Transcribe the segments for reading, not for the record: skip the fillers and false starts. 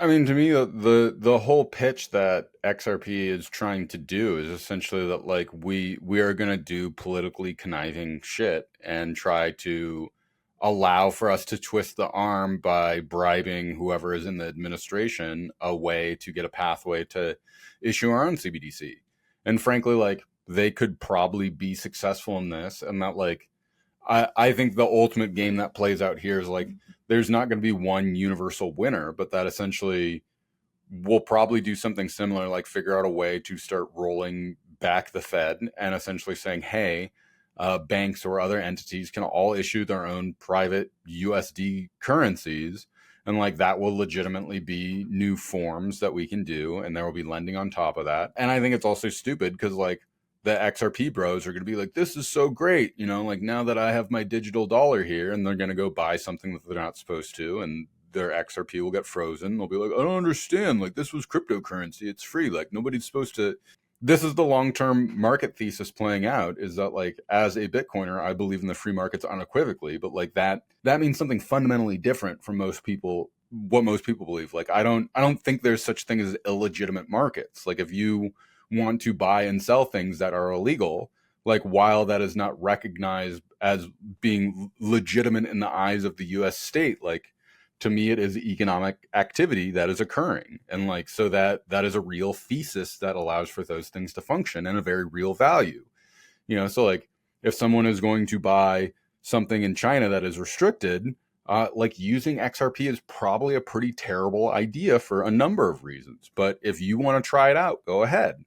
I mean, to me, the whole pitch that XRP is trying to do is essentially that like we are going to do politically conniving shit and try to allow for us to twist the arm by bribing whoever is in the administration a way to get a pathway to issue our own CBDC. And frankly, like they could probably be successful in this, and that like I think the ultimate game that plays out here is like there's not going to be one universal winner, but that essentially we'll probably do something similar, like figure out a way to start rolling back the Fed and essentially saying, hey, banks or other entities can all issue their own private USD currencies. And like that will legitimately be new forms that we can do. And there will be lending on top of that. And I think it's also stupid because like the XRP bros are going to be like, this is so great. You know, like now that I have my digital dollar here, and they're going to go buy something that they're not supposed to. And their XRP will get frozen. They'll be like, I don't understand. Like, this was cryptocurrency. It's free. Like, nobody's supposed to. This is the long term market thesis playing out is that, like, as a Bitcoiner, I believe in the free markets unequivocally, but like that means something fundamentally different from most people, what most people believe. Like, I don't think there's such thing as illegitimate markets. Like, if you want to buy and sell things that are illegal, like while that is not recognized as being legitimate in the eyes of the US state, like to me it is economic activity that is occurring, and like so that is a real thesis that allows for those things to function and a very real value, you know. So like if someone is going to buy something in China that is restricted, like using XRP is probably a pretty terrible idea for a number of reasons, but if you want to try it out, go ahead.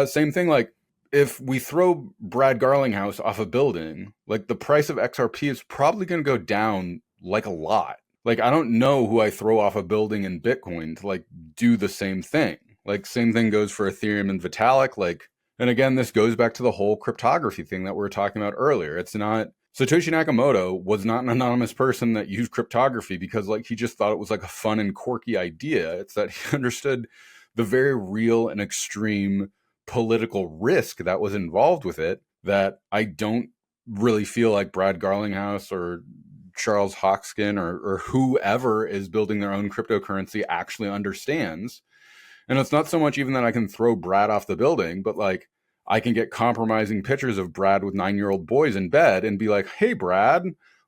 Same thing, like if we throw Brad Garlinghouse off a building, like the price of XRP is probably going to go down like a lot. Like I don't know who I throw off a building in Bitcoin to like do the same thing. Like same thing goes for Ethereum and Vitalik. Like, and again, this goes back to the whole cryptography thing that we were talking about earlier. It's not Satoshi Nakamoto was not an anonymous person that used cryptography because like he just thought it was like a fun and quirky idea. It's that he understood the very real and extreme political risk that was involved with it that I don't really feel like Brad Garlinghouse or Charles Hawkskin or whoever is building their own cryptocurrency actually understands. And it's not so much even that I can throw Brad off the building, but like I can get compromising pictures of Brad with 9-year-old boys in bed and be like, hey, Brad,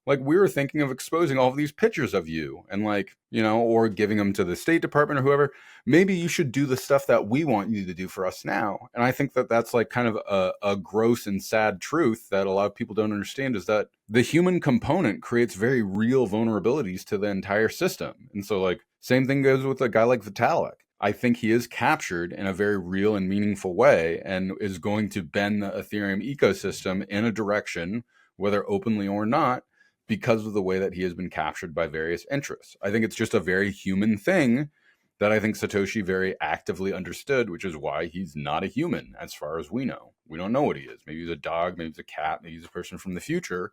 like we were thinking of exposing all of these pictures of you, and like, you know, or giving them to the State Department or whoever. Maybe you should do the stuff that we want you to do for us now. And I think that that's like kind of a gross and sad truth that a lot of people don't understand, is that the human component creates very real vulnerabilities to the entire system. And so like same thing goes with a guy like Vitalik. I think he is captured in a very real and meaningful way and is going to bend the Ethereum ecosystem in a direction, whether openly or not, because of the way that he has been captured by various interests. I think it's just a very human thing that I think Satoshi very actively understood, which is why he's not a human as far as we know. We don't know what he is. Maybe he's a dog, maybe he's a cat, maybe he's a person from the future.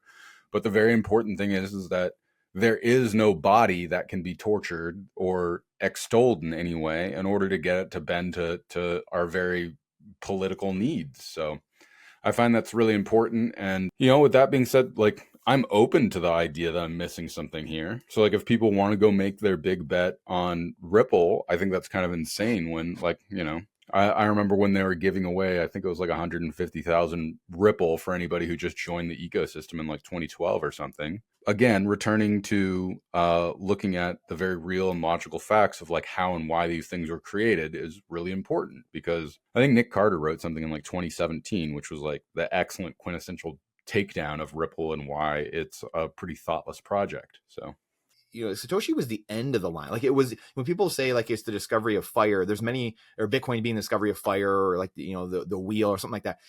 But the very important thing is that there is no body that can be tortured or extolled in any way in order to get it to bend to our very political needs. So I find that's really important. And, you know, with that being said, like I'm open to the idea that I'm missing something here. So like if people want to go make their big bet on Ripple, I think that's kind of insane when like, you know, I remember when they were giving away, I think it was like 150,000 Ripple for anybody who just joined the ecosystem in like 2012 or something. Again, returning to looking at the very real and logical facts of like how and why these things were created is really important, because I think Nick Carter wrote something in like 2017, which was like the excellent quintessential takedown of Ripple and why it's a pretty thoughtless project. So Satoshi was the end of the line. Like it was when people say like it's the discovery of fire, there's many, or Bitcoin being the discovery of fire, or like the wheel or something like that.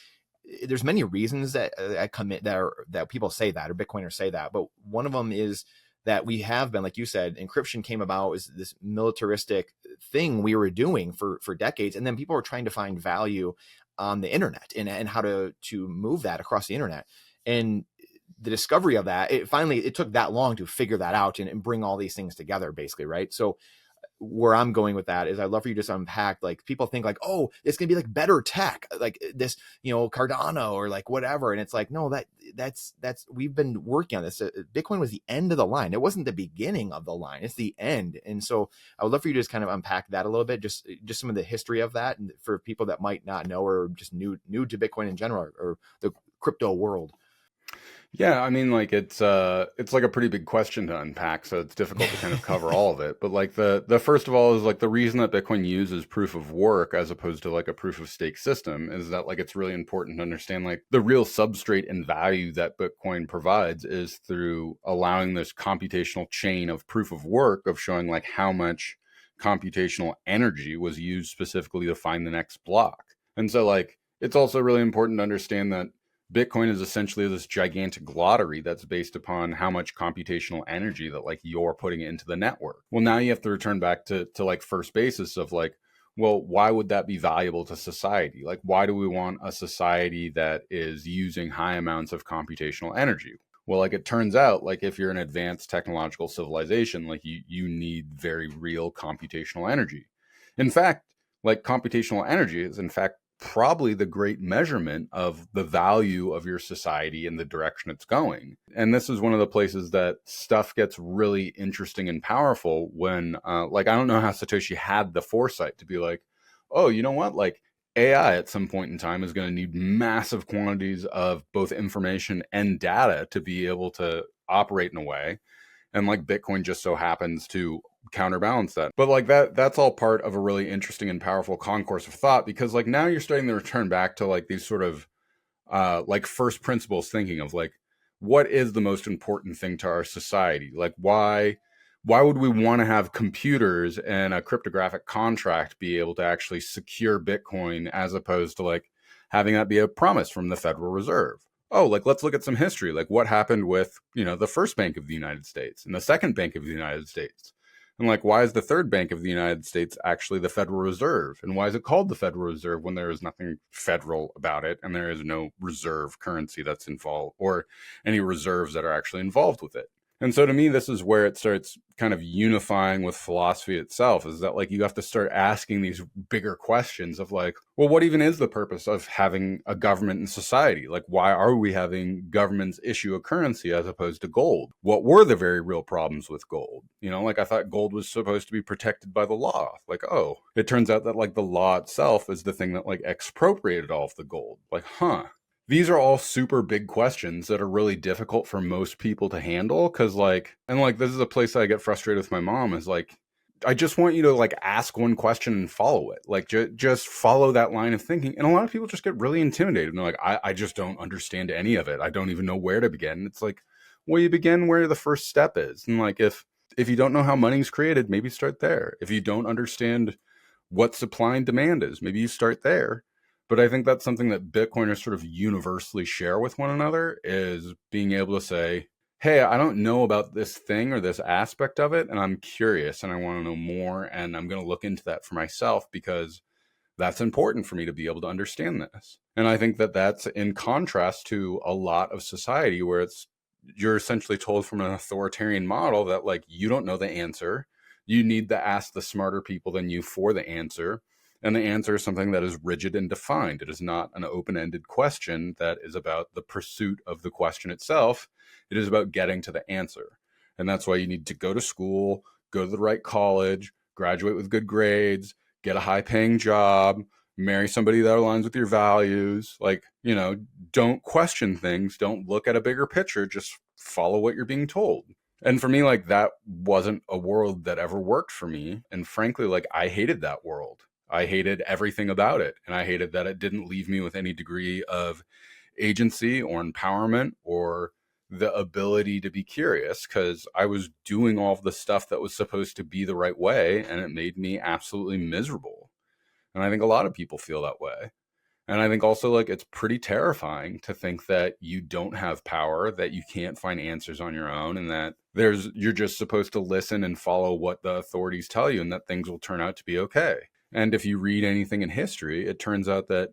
There's many reasons that that people say that, or Bitcoiners say that, but one of them is that we have been, like you said, encryption came about as this militaristic thing we were doing for decades, and then people were trying to find value on the internet and how to move that across the internet. And the discovery of that, it took that long to figure that out and bring all these things together, basically, right? So where I'm going with that is I'd love for you to just unpack, like, people think like, oh, it's gonna be like better tech, like this, Cardano or like whatever. And it's like, no, that's we've been working on this. Bitcoin was the end of the line. It wasn't the beginning of the line. It's the end. And so I would love for you to just kind of unpack that a little bit, just some of the history of that, and for people that might not know or just new to Bitcoin in general or the crypto world. Yeah, I mean, like it's like a pretty big question to unpack, so it's difficult to kind of cover all of it. But like the first of all is like the reason that Bitcoin uses proof of work as opposed to like a proof of stake system is that like it's really important to understand like the real substrate and value that Bitcoin provides is through allowing this computational chain of proof of work of showing like how much computational energy was used specifically to find the next block. And so like it's also really important to understand that Bitcoin is essentially this gigantic lottery that's based upon how much computational energy that like you're putting into the network. Well, now you have to return back to like first basis of like, well, why would that be valuable to society? Like, why do we want a society that is using high amounts of computational energy? Well, like it turns out, like if you're an advanced technological civilization, like you need very real computational energy. In fact, like computational energy is in fact probably the great measurement of the value of your society and the direction it's going. And this is one of the places that stuff gets really interesting and powerful when, like, I don't know how Satoshi had the foresight to be like, oh, you know what? Like, AI at some point in time is going to need massive quantities of both information and data to be able to operate in a way. And like Bitcoin just so happens to counterbalance that. But like that's all part of a really interesting and powerful concourse of thought, because like now you're starting to return back to like these sort of like first principles thinking of like what is the most important thing to our society? Like why would we want to have computers and a cryptographic contract be able to actually secure Bitcoin as opposed to like having that be a promise from the Federal Reserve? Oh, like let's look at some history. Like what happened with, the first Bank of the United States and the second Bank of the United States? And like, why is the third Bank of the United States actually the Federal Reserve? And why is it called the Federal Reserve when there is nothing federal about it and there is no reserve currency that's involved or any reserves that are actually involved with it? And so to me, this is where it starts kind of unifying with philosophy itself, is that like you have to start asking these bigger questions of like, well, what even is the purpose of having a government in society? Like, why are we having governments issue a currency as opposed to gold? What were the very real problems with gold? Like I thought gold was supposed to be protected by the law. Like, oh, it turns out that like the law itself is the thing that like expropriated all of the gold. Like, huh. These are all super big questions that are really difficult for most people to handle because this is a place I get frustrated with my mom is like, I just want you to like ask one question and follow it. Like just follow that line of thinking. And a lot of people just get really intimidated and they're like, I just don't understand any of it. I don't even know where to begin. It's like, well, you begin where the first step is. And like, if you don't know how money's created, maybe start there. If you don't understand what supply and demand is, maybe you start there. But I think that's something that Bitcoiners sort of universally share with one another is being able to say, hey, I don't know about this thing or this aspect of it, and I'm curious and I want to know more, and I'm going to look into that for myself because that's important for me to be able to understand this. And I think that that's in contrast to a lot of society where you're essentially told from an authoritarian model that like you don't know the answer. You need to ask the smarter people than you for the answer. And the answer is something that is rigid and defined. It is not an open-ended question that is about the pursuit of the question itself. It is about getting to the answer. And that's why you need to go to school, go to the right college, graduate with good grades, get a high-paying job, marry somebody that aligns with your values. Like, don't question things. Don't look at a bigger picture. Just follow what you're being told. And for me, like that wasn't a world that ever worked for me. And frankly, like I hated that world. I hated everything about it. And I hated that it didn't leave me with any degree of agency or empowerment or the ability to be curious because I was doing all of the stuff that was supposed to be the right way. And it made me absolutely miserable. And I think a lot of people feel that way. And I think also like it's pretty terrifying to think that you don't have power, that you can't find answers on your own, and that you're just supposed to listen and follow what the authorities tell you and that things will turn out to be okay. And if you read anything in history, it turns out that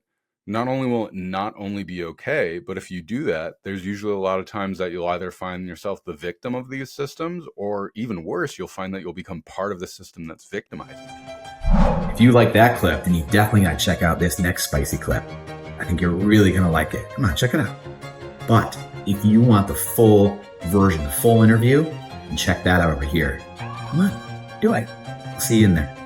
Not only will it not only be okay, but if you do that, there's usually a lot of times that you'll either find yourself the victim of these systems, or even worse, you'll find that you'll become part of the system that's victimizing people. If you like that clip, then you definitely got to check out this next spicy clip. I think you're really going to like it. Come on, check it out. But if you want the full version, the full interview, then check that out over here. Come on, do it. I'll see you in there.